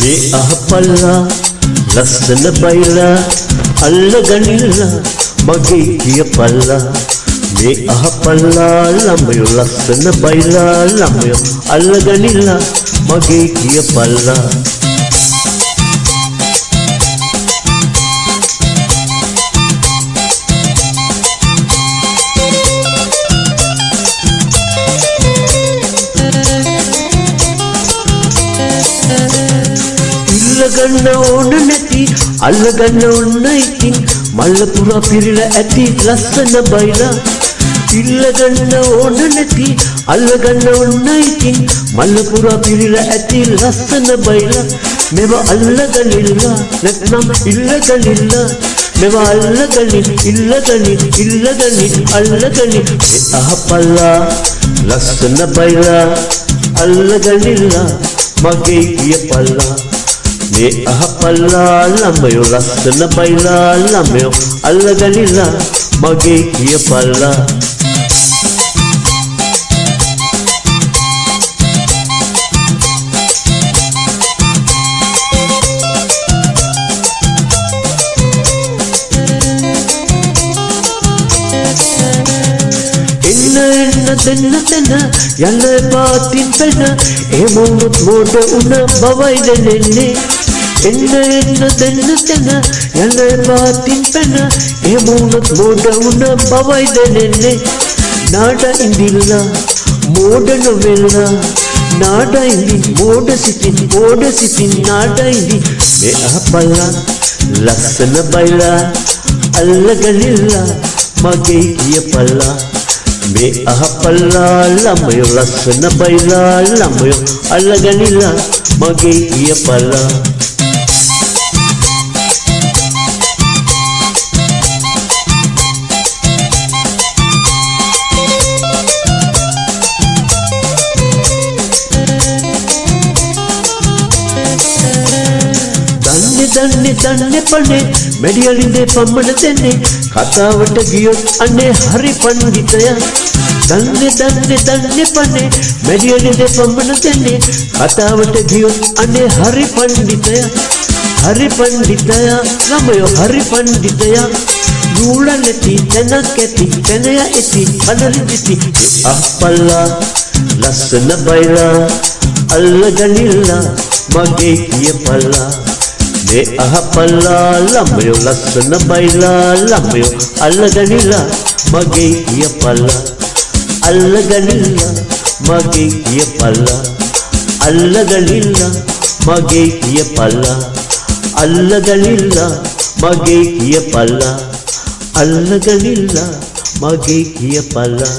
මේ අහපල්ලා ලස්සන බයිලා අල්ලගනිල්ලා මගේ කියපල්ලා මේ අහපල්ලා ළමයෝ ලස්සන බයිලා ළමයෝ අල්ලගනිල්ලා මගේ කියපල්ලා අල්ලගන්න ඕන නැති අල්ලගන්න ඕන ඉතින් මල්ල පුරා පිරিলা ඇති ලස්සන බයිලා ඉල්ලගන්න ඕන නැති අල්ලගන්න ඕන ඉතින් මල්ල පුරා පිරিলা ඇති ලස්සන බයිලා මෙව අල්ලගනිල්ලා නැත්නම් ඉල්ලගනිල්ලා මෙව අල්ලගනින් ඉල්ලගනින් අල්ලගනින් අහපල්ලා ලස්සන බයිලා අල්ලගනිල්ලා මගේ කියපල්ලා මේ අහපල්ලා ළමයෝ ලස්සන බයිලා ළමයෝ අල්ලගනිල්ලා මගේ කියපල්ලා දෙන්න තැන යන්න පාතින් පැන ඒ මොමුත් මෝඩ උන බවයි දැනෙන්නේ එන්න දෙන්න තැන යන්න පාතින් පැන ඒ මොමුත් මෝඩ උන බවයි දැනෙන්නේ නාඩ ඉඳිල්ලා මෝඩ නොවෙල්ලා නාඩ ඉඳින් මෝඩ සිතින් නාඩ ඉඳින් මේ අහපල්ලා ලස්සන බයිලා අල්ලගනිල්ලා මගේ කියපල්ලා මේ අහපල්ලා ළමයෝ ලස්සන බයිලා ළමයෝ අල්ලගනිල්ලා මගේ කියපල්ලා දන්නේ පනේ මෙඩියලින්දේ පම්මන දෙන්නේ කතාවට ගියොත් අනේ හරි පණ්ඩිතයා දන්නේ පනේ මෙඩියලින්දේ පම්මන දෙන්නේ කතාවට ගියොත් අනේ හරි පණ්ඩිතයා ළමයෝ හරි පණ්ඩිතයා නූල නැති තැනක් ඇති තැනය ඇති අනරිදිති අහපල්ලා ලස්සන බයිලා අල්ලගනිල්ලා මගේ කියපල්ලා මේ අහපල්ලා ළමයෝ ලස්සන බයිලා ළමයෝ අල්ලගනිල්ලා මගේ කියපල්ලා අල්ලගනිල්ලා මගේ කියපල්ලා අල්ලගනිල්ලා මගේ කියපල්ලා අල්ලගනිල්ලා මගේ කියපල්ලා අල්ලගනිල්ලා මගේ කියපල්ලා